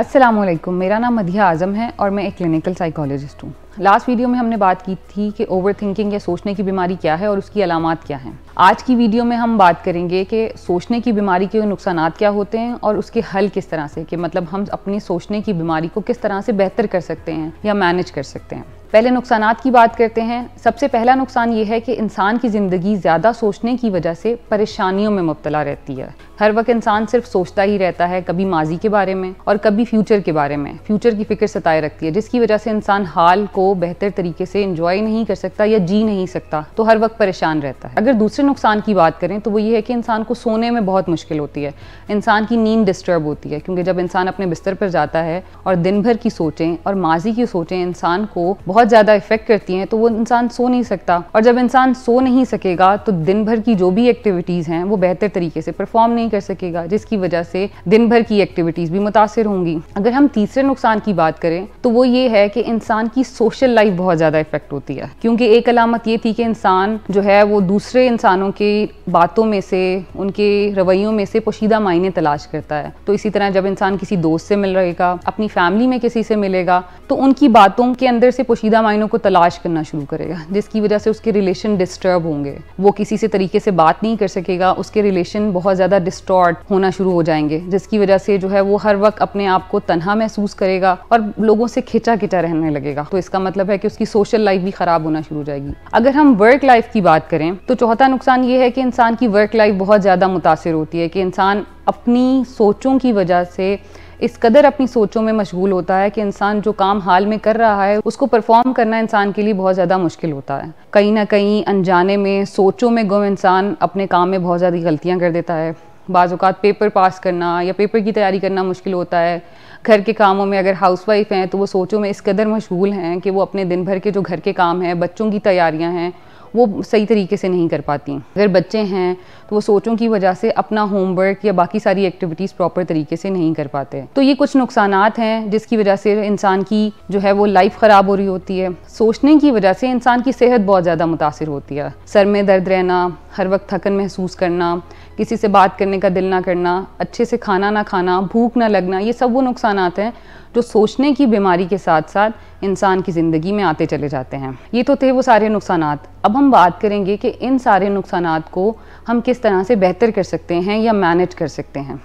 अस्सलामुअलैकुम, मेरा नाम मधिया आज़म है और मैं एक क्लिनिकल साइकोलॉजिस्ट हूँ। लास्ट वीडियो में हमने बात की थी कि ओवर थिंकिंग या सोचने की बीमारी क्या है और उसकी अलामात क्या हैं। आज की वीडियो में हम बात करेंगे कि सोचने की बीमारी के नुकसानात क्या होते हैं और उसके हल किस तरह से, कि मतलब हम अपनी सोचने की बीमारी को किस तरह से बेहतर कर सकते हैं या मैनेज कर सकते हैं। पहले नुकसानात की बात करते हैं। सबसे पहला नुकसान ये है कि इंसान की ज़िंदगी ज़्यादा सोचने की वजह से परेशानियों में मुब्तला रहती है। हर वक्त इंसान सिर्फ सोचता ही रहता है, कभी माजी के बारे में और कभी फ्यूचर के बारे में। फ्यूचर की फिक्र सताए रखती है, जिसकी वजह से इंसान हाल को बेहतर तरीके से एंजॉय नहीं कर सकता या जी नहीं सकता, तो हर वक्त परेशान रहता है। अगर दूसरे नुकसान की बात करें तो वो ये है कि इंसान को सोने में बहुत मुश्किल होती है। इंसान की नींद डिस्टर्ब होती है, क्योंकि जब इंसान अपने बिस्तर पर जाता है और दिन भर की सोचें और माजी की सोचें इंसान को बहुत ज़्यादा इफेक्ट करती हैं, तो वो इंसान सो नहीं सकता। और जब इंसान सो नहीं सकेगा तो दिन भर की जो भी एक्टिविटीज़ हैं वो बेहतर तरीके से परफॉर्म नहीं कर सकेगा, जिसकी वजह से दिन भर की एक्टिविटीज़ भी मुतासिर होंगी। अगर हम तीसरे नुकसान की बात करें तो वो ये है कि इंसान की सोशल लाइफ बहुत ज़्यादा इफेक्ट होती है, क्योंकि एक अलामत ये थी कि इंसान जो है वो दूसरे इंसानों की बातों में से, उनके रवैयों में से पोशीदा मायने तलाश करता है। तो इसी तरह जब इंसान किसी दोस्त से मिल रहेगा, अपनी फैमिली में किसी से मिलेगा, तो उनकी बातों के अंदर से पोशीदा मायनों को तलाश करना शुरू करेगा, जिसकी वजह से उसके रिलेशन डिस्टर्ब होंगे। वो किसी से तरीके से बात नहीं कर सकेगा, उसके रिलेशन बहुत ज़्यादा डिस्टॉर्ट होना शुरू हो जाएंगे, जिसकी वजह से जो है वो हर वक्त अपने आप को तन्हा महसूस करेगा और लोगों से खिंचा खिंचा रहने लगेगा। तो इसका मतलब है कि उसकी सोशल लाइफ भी खराब होना शुरू हो जाएगी। अगर हम वर्क लाइफ की बात करें तो चौथा नुकसान ये है कि इंसान की वर्क लाइफ बहुत ज़्यादा मुतासिर होती है, कि इंसान अपनी सोचों की वजह से इस कदर अपनी सोचों में मशगूल होता है कि इंसान जो काम हाल में कर रहा है उसको परफॉर्म करना इंसान के लिए बहुत ज़्यादा मुश्किल होता है। कहीं ना कहीं अनजाने में, सोचों में गुम इंसान अपने काम में बहुत ज़्यादा गलतियां कर देता है। बाज़ औक़ात पेपर पास करना या पेपर की तैयारी करना मुश्किल होता है। घर के कामों में अगर हाउसवाइफ हैं तो वो सोचों में इस कदर मशगूल हैं कि वो अपने दिन भर के जो घर के काम हैं, बच्चों की तैयारियाँ हैं, वो सही तरीके से नहीं कर पाती। अगर बच्चे हैं तो वो सोचों की वजह से अपना होमवर्क या बाकी सारी एक्टिविटीज़ प्रॉपर तरीके से नहीं कर पाते। तो ये कुछ नुकसानात हैं जिसकी वजह से इंसान की जो है वो लाइफ ख़राब हो रही होती है। सोचने की वजह से इंसान की सेहत बहुत ज़्यादा मुतासिर होती है। सर में दर्द रहना, हर वक्त थकन महसूस करना, किसी से बात करने का दिल ना करना, अच्छे से खाना ना खाना, भूख ना लगना, ये सब वो नुकसानात हैं जो सोचने की बीमारी के साथ साथ इंसान की ज़िंदगी में आते चले जाते हैं। ये तो थे वो सारे नुकसानात। अब हम बात करेंगे कि इन सारे नुकसानात को हम किस तरह से बेहतर कर सकते हैं या मैनेज कर सकते हैं,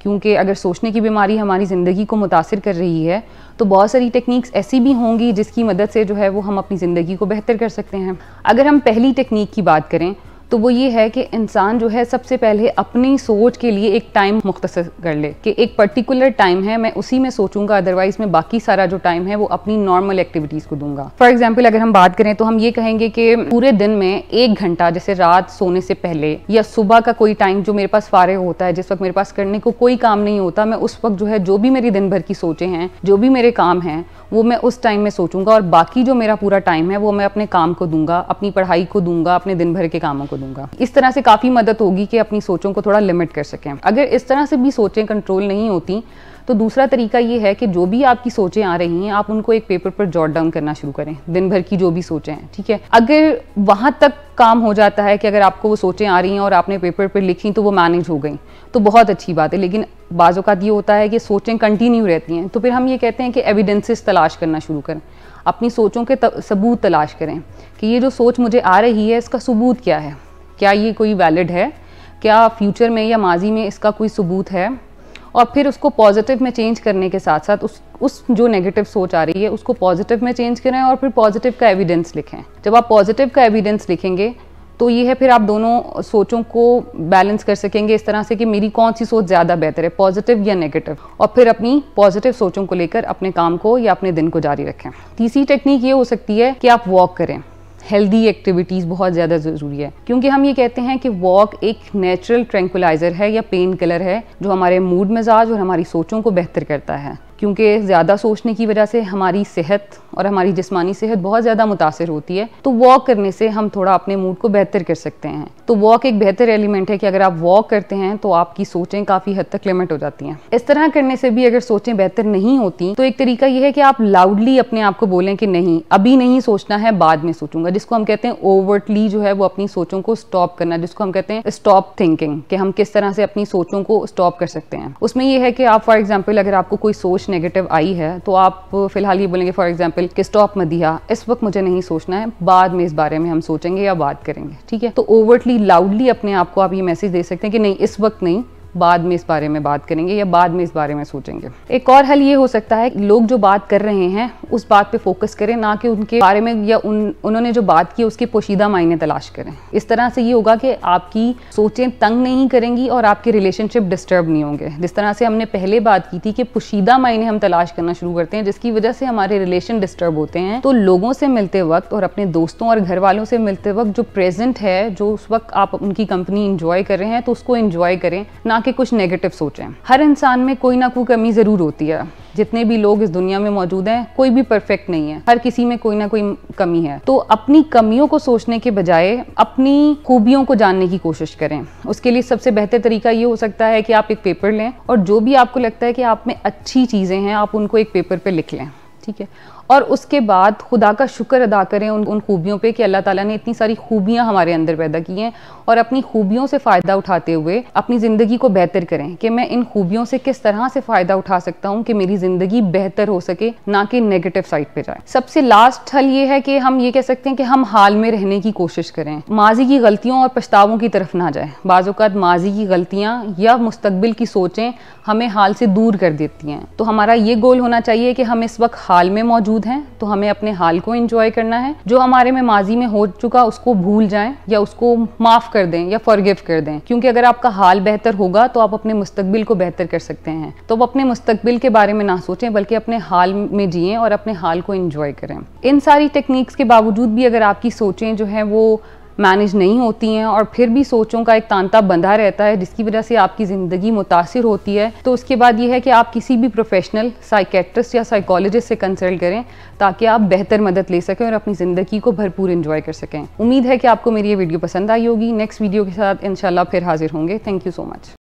क्योंकि अगर सोचने की बीमारी हमारी ज़िंदगी को मुतासिर कर रही है तो बहुत सारी टेक्निक्स ऐसी भी होंगी जिसकी मदद से जो है वो हम अपनी ज़िंदगी को बेहतर कर सकते हैं। अगर हम पहली टेक्निक की बात करें तो वो ये है कि इंसान जो है सबसे पहले अपनी सोच के लिए एक टाइम मुख्तसर कर ले, कि एक पर्टिकुलर टाइम है, मैं उसी में सोचूंगा, अदरवाइज मैं बाकी सारा जो टाइम है वो अपनी नॉर्मल एक्टिविटीज़ को दूंगा। फॉर एग्जांपल अगर हम बात करें तो हम ये कहेंगे कि पूरे दिन में 1 घंटा, जैसे रात सोने से पहले या सुबह का कोई टाइम जो मेरे पास फारिग होता है, जिस वक्त मेरे पास करने को कोई काम नहीं होता, मैं उस वक्त जो है जो भी मेरी दिन भर की सोचें हैं, जो भी मेरे काम हैं, वो मैं उस टाइम में सोचूंगा और बाकी जो मेरा पूरा टाइम है वो मैं अपने काम को दूंगा, अपनी पढ़ाई को दूंगा, अपने दिन भर के कामों को दूंगा। इस तरह से काफ़ी मदद होगी कि अपनी सोचों को थोड़ा लिमिट कर सकें। अगर इस तरह से भी सोचें कंट्रोल नहीं होती तो दूसरा तरीका ये है कि जो भी आपकी सोचें आ रही हैं आप उनको एक पेपर पर जॉट डाउन करना शुरू करें, दिन भर की जो भी सोचें हैं, ठीक है। अगर वहाँ तक काम हो जाता है कि अगर आपको वो सोचें आ रही हैं और आपने पेपर पर लिखी तो वो मैनेज हो गई तो बहुत अच्छी बात है। लेकिन बाज़ औक़ात ये होता है कि सोचें कंटिन्यू रहती हैं, तो फिर हम ये कहते हैं कि एविडेंसेस तलाश करना शुरू करें, अपनी सोचों के सबूत तलाश करें कि ये जो सोच मुझे आ रही है इसका सबूत क्या है, क्या ये कोई वैलिड है, क्या फ्यूचर में या माजी में इसका कोई सबूत है। और फिर उसको पॉजिटिव में चेंज करने के साथ साथ उस जो नेगेटिव सोच आ रही है उसको पॉजिटिव में चेंज करें और फिर पॉजिटिव का एविडेंस लिखें। जब आप पॉजिटिव का एविडेंस लिखेंगे तो ये है फिर आप दोनों सोचों को बैलेंस कर सकेंगे इस तरह से कि मेरी कौन सी सोच ज़्यादा बेहतर है, पॉजिटिव या नेगेटिव, और फिर अपनी पॉजिटिव सोचों को लेकर अपने काम को या अपने दिन को जारी रखें। तीसरी टेक्निक ये हो सकती है कि आप वॉक करें। हेल्दी एक्टिविटीज़ बहुत ज़्यादा ज़रूरी है, क्योंकि हम ये कहते हैं कि वॉक एक नेचुरल ट्रैंक्विलाइज़र है या पेन किलर है जो हमारे मूड मिजाज और हमारी सोचों को बेहतर करता है। क्योंकि ज़्यादा सोचने की वजह से हमारी सेहत और हमारी जिस्मानी सेहत बहुत ज़्यादा मुतासिर होती है। तो वॉक करने से हम थोड़ा अपने मूड को बेहतर कर सकते हैं। तो वॉक एक बेहतर एलिमेंट है कि अगर आप वॉक करते हैं तो आपकी सोचें काफ़ी हद तक लिमिट हो जाती हैं। इस तरह करने से भी अगर सोचें बेहतर नहीं होती तो एक तरीका यह है कि आप लाउडली अपने आप को बोलें कि नहीं, अभी नहीं सोचना है, बाद में सोचूंगा, जिसको हम कहते हैं ओवरटली जो है वो अपनी सोचों को स्टॉप करना, जिसको हम कहते हैं स्टॉप थिंकिंग, कि हम किस तरह से अपनी सोचों को स्टॉप कर सकते हैं। उसमें यह है कि आप फॉर एग्जाम्पल अगर आपको कोई सोच नेगेटिव आई है तो आप फिलहाल ये बोलेंगे फॉर एग्जाम्पल कि स्टॉप मदिहा, इस वक्त मुझे नहीं सोचना है, बाद में इस बारे में हम सोचेंगे या बात करेंगे। ठीक है, तो ओवरटली लाउडली अपने आप को आप ये मैसेज दे सकते हैं कि नहीं, इस वक्त नहीं, बाद में इस बारे में बात करेंगे या बाद में इस बारे में सोचेंगे। एक और हल ये हो सकता है लोग जो बात कर रहे हैं उस बात पे फोकस करें, ना कि उनके बारे में या उन्होंने जो बात की उसके पोशीदा मायने तलाश करें। इस तरह से ये होगा कि आपकी सोचें तंग नहीं करेंगी और आपके रिलेशनशिप डिस्टर्ब नहीं होंगे। जिस तरह से हमने पहले बात की थी कि पोशीदा मायने हम तलाश करना शुरू करते हैं जिसकी वजह से हमारे रिलेशन डिस्टर्ब होते हैं, तो लोगों से मिलते वक्त और अपने दोस्तों और घर वालों से मिलते वक्त जो प्रेजेंट है, जो उस वक्त आप उनकी कंपनी इंजॉय कर रहे हैं, तो उसको इंजॉय करें, ना कि कुछ नेगेटिव सोचें। हर इंसान में कोई ना कोई कमी जरूर होती है। जितने भी लोग इस दुनिया में मौजूद हैं कोई भी परफेक्ट नहीं है, हर किसी में कोई ना कोई कमी है। तो अपनी कमियों को सोचने के बजाय अपनी खूबियों को जानने की कोशिश करें। उसके लिए सबसे बेहतर तरीका ये हो सकता है कि आप एक पेपर लें और जो भी आपको लगता है कि आप में अच्छी चीज़ें हैं आप उनको एक पेपर पे लिख लें। ठीक है, और उसके बाद खुदा का शुक्र अदा करें उन खूबियों पे कि अल्लाह ताला ने इतनी सारी खूबियां हमारे अंदर पैदा की हैं, और अपनी खूबियों से फ़ायदा उठाते हुए अपनी ज़िंदगी को बेहतर करें कि मैं इन खूबियों से किस तरह से फ़ायदा उठा सकता हूं कि मेरी ज़िंदगी बेहतर हो सके, ना कि नेगेटिव साइड पे जाए। सबसे लास्ट हल ये है कि हम ये कह सकते हैं कि हम हाल में रहने की कोशिश करें, माजी की गलतियों और पछतावों की तरफ ना जाए। बाज़ औक़ात माजी की गलतियाँ या मुस्तकबिल की सोचें हमें हाल से दूर कर देती हैं। तो हमारा ये गोल होना चाहिए कि हम इस वक्त हाल में मौजूद हैं, तो हमें अपने हाल को एंजॉय करना है। जो हमारे में माजी में हो चुका उसको भूल जाएं या उसको माफ़ कर दें या फॉरगिव कर दें, क्योंकि अगर आपका हाल बेहतर होगा तो आप अपने मुस्तकबिल को बेहतर कर सकते हैं। तो आप अपने मुस्तकबिल के बारे में ना सोचें बल्कि अपने हाल में जिएं और अपने हाल को एंजॉय करें। इन सारी टेक्निक्स के बावजूद भी अगर आपकी सोचें जो हैं वो मैनेज नहीं होती हैं और फिर भी सोचों का एक तांता बंधा रहता है जिसकी वजह से आपकी ज़िंदगी मुतासिर होती है, तो उसके बाद ये है कि आप किसी भी प्रोफेशनल साइकेट्रिस्ट या साइकोलॉजिस्ट से कंसल्ट करें ताकि आप बेहतर मदद ले सकें और अपनी ज़िंदगी को भरपूर एंजॉय कर सकें। उम्मीद है कि आपको मेरी ये वीडियो पसंद आई होगी। नेक्स्ट वीडियो के साथ इंशाल्लाह फिर हाजिर होंगे। Thank you so much.